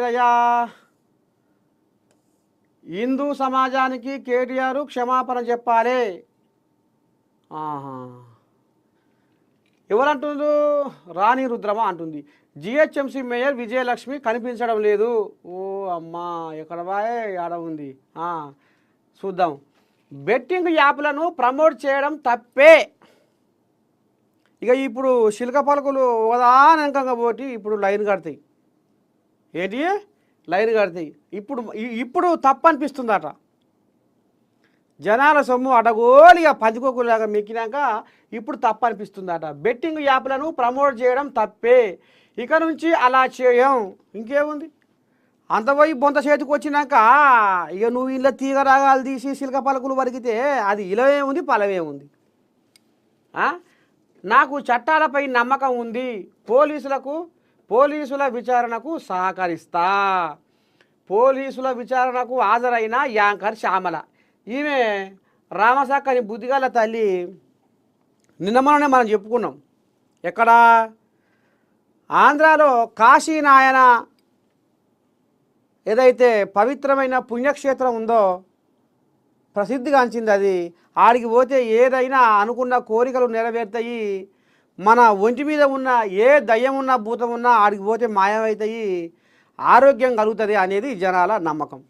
అయ్యా హిందూ సమాజానికి కేటీఆర్ క్షమాపణ చెప్పాలి. ఆహా, ఎవరంటుండ్రు? రాణి రుద్రమ అంటుంది. జిహెచ్ఎంసీ మేయర్ విజయలక్ష్మి కనిపించడం లేదు. ఓ అమ్మా, ఎక్కడ బాయే ఆడ ఉంది. చూద్దాం. బెట్టింగ్ యాప్లను ప్రమోట్ చేయడం తప్పే. ఇక ఇప్పుడు శిల్క పలుకులు ఒకదానంకంగా పోటీ ఇప్పుడు లైన్ కడతాయి. ఏంటి లైన్ కడతాయి? ఇప్పుడు తప్పు అనిపిస్తుందట. జనాల సొమ్ము అడగోలిగా పంచుకోకులాగా మెక్కినాక ఇప్పుడు తప్పు అనిపిస్తుందట. బెట్టింగ్ యాప్లను ప్రమోట్ చేయడం తప్పే, ఇక నుంచి అలా చేయం. ఇంకేముంది, అంత పోయి బొంత చేతికి వచ్చినాక ఇక నువ్వు ఇలా తీగ రాగాలు తీసి శిల్క పలుకులు వరికితే అది ఇలవేముంది పలవేముంది. నాకు చట్టాలపై నమ్మకం ఉంది. పోలీసుల విచారణకు సహకరిస్తా. పోలీసుల విచారణకు హాజరైన యాంకర్ శ్యామల, ఈమె రామసాక్కని బుద్ధిగల తల్లి. నిన్న మనం చెప్పుకున్నాం. ఎక్కడ? ఆంధ్రాలో కాశీనాయన ఏదైతే పవిత్రమైన పుణ్యక్షేత్రం ఉందో, ప్రసిద్ధిగాంచింది అది. ఆడికి పోతే ఏదైనా అనుకున్న కోరికలు నెరవేరుతాయి. మన ఒంటి మీద ఉన్న ఏ దయ్యం ఉన్నా భూతం ఉన్నా ఆడికి పోతే మాయమవుతాయి, ఆరోగ్యం కలుగుతుంది అనేది జనాల నమ్మకం.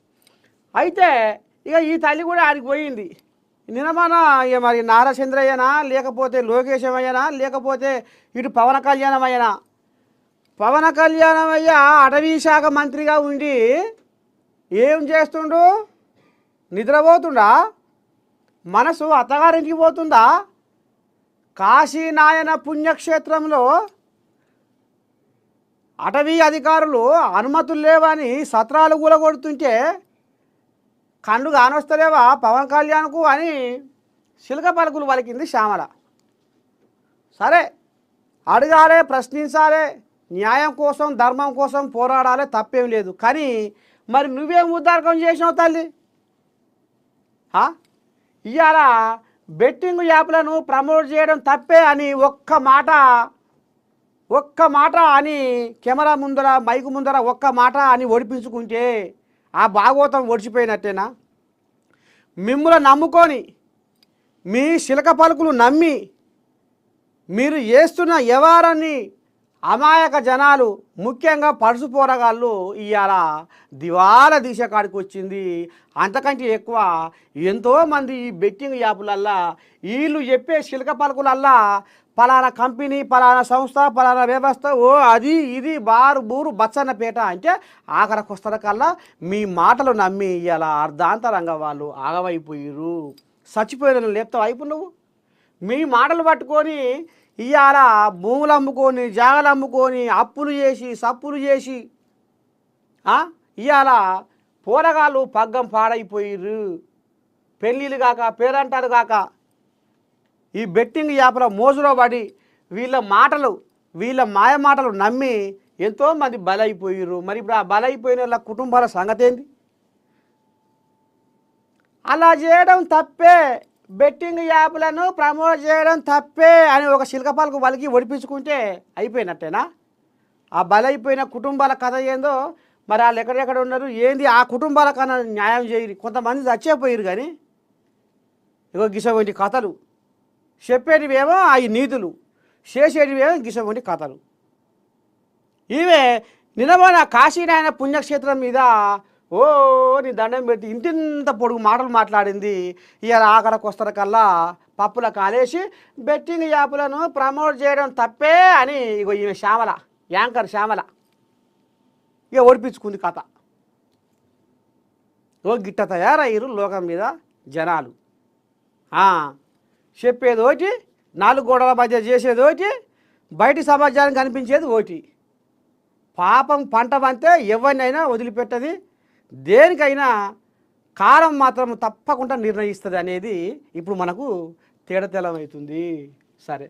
అయితే ఇక ఈ తల్లి కూడా ఆడికి పోయింది. నిన్నమన ఇక మరి నారచంద్రయ్యనా, లేకపోతే లోకేశమయ్యనా, లేకపోతే ఇటు పవన్ కళ్యాణమయ్యనా. పవన్ కళ్యాణమయ్య అటవీ శాఖ మంత్రిగా ఉండి ఏం చేస్తుండు? నిద్రపోతుండా? మనసు అత్తగారింటికి పోతుందా? కాశీనాయన పుణ్యక్షేత్రంలో అటవీ అధికారులు అనుమతులు లేవని సత్రాలు కూలగొడుతుంటే కళ్ళు కానొస్తలేవా పవన్ కళ్యాణ్కు అని శిల్క పలుకులు పలికింది శ్యామల. సరే, అడగాలే, ప్రశ్నించాలే, న్యాయం కోసం ధర్మం కోసం పోరాడాలి, తప్పేం లేదు. కానీ మరి నువ్వేం ఉద్దారకం చేసినావు తల్లి? ఇవాళ బెట్టింగ్ యాప్లను ప్రమోట్ చేయడం తప్పే అని ఒక్క మాట అని కెమెరా ముందర, మైకు ముందర ఒక్క మాట అని ఓడిపించుకుంటే ఆ భాగవతం ఓడిచిపోయినట్టేనా? మిమ్మల్ని నమ్ముకొని, మీ శిల్క పలుకులు నమ్మి మీరు చేస్తున్న వ్యవహారాన్ని అమాయక జనాలు, ముఖ్యంగా పడుసు పోరగాళ్ళు ఇవాళ దివాలా దీశ కాడికి వచ్చింది. అంతకంటే ఎక్కువ ఎంతోమంది ఈ బెట్టింగ్ యాప్లల్లా వీళ్ళు చెప్పే శిల్క పలుకులల్లా పలానా కంపెనీ, పలానా సంస్థ, పలానా వ్యవస్థ, ఓ అది ఇది బారు బూరు బచ్చన్నపేట అంటే ఆఖరికి వస్తారకల్లా మీ మాటలు నమ్మి ఇలా అర్ధాంతరంగా వాళ్ళు ఆగమైపోయారు. చచ్చిపోయిన లేపుతావు అయిపో నువ్వు. మీ మాటలు పట్టుకొని ఇవాళ భూములు అమ్ముకొని, జాగలు అమ్ముకొని, అప్పులు చేసి సప్పులు చేసి ఇవాళ పోరగాళ్ళు పగ్గం పాడైపోయారు. పెళ్ళిళ్ళు కాక, పేరంటారు కాక ఈ బెట్టింగ్ యాప్ల మోజులో పడి వీళ్ళ మాయ మాటలు నమ్మి ఎంతోమంది బలైపోయారు. మరి ఇప్పుడు ఆ బలైపోయిన వాళ్ళ కుటుంబాల సంగతి ఏంది? అలా చేయడం తప్పే. బెట్టింగ్ యాప్లను ప్రమోట్ చేయడం తప్పే అని ఒక శిల్కపాలకు వలికి ఒడిపించుకుంటే అయిపోయినట్టేనా? ఆ బలైపోయిన కుటుంబాల కథ ఏందో మరి వాళ్ళు ఎక్కడెక్కడ ఉన్నారు ఏంది, ఆ కుటుంబాల కన్నా న్యాయం చేయరు. కొంతమంది చచ్చేపోయారు కానీ ఇగో గిసవంటి కథలు చెప్పేటివేమో అవి నీతులు, చేసేటివేమో గిసవంటి కథలు. ఇవే నిలబడిన కాశీనాయన పుణ్యక్షేత్రం మీద ఓ నీ దండం పెట్టి ఇంతింత పొడుగు మాటలు మాట్లాడింది. ఇవాళ ఆఖరికి వస్తారకల్లా పప్పుల కాలేసి బెట్టింగ్ యాప్లను ప్రమోట్ చేయడం తప్పే అని ఇగో ఈమె శ్యామల, యాంకర్ శ్యామల ఇక ఓడిపించుకుంది కథ. ఓ గిట్ట తయారయ్యారు లోకం మీద జనాలు. చెప్పేది ఒకటి, నాలుగు గోడల మధ్య చేసేది ఒకటి, బయటి సమాజానికి కనిపించేది ఒకటి. పాపం పంట పంతే ఎవరినైనా వదిలిపెట్టది, దేనికైనా కాలం మాత్రం తప్పకుండా నిర్ణయిస్తుంది అనేది ఇప్పుడు మనకు తేడతెల్లమవుతుంది. సరే.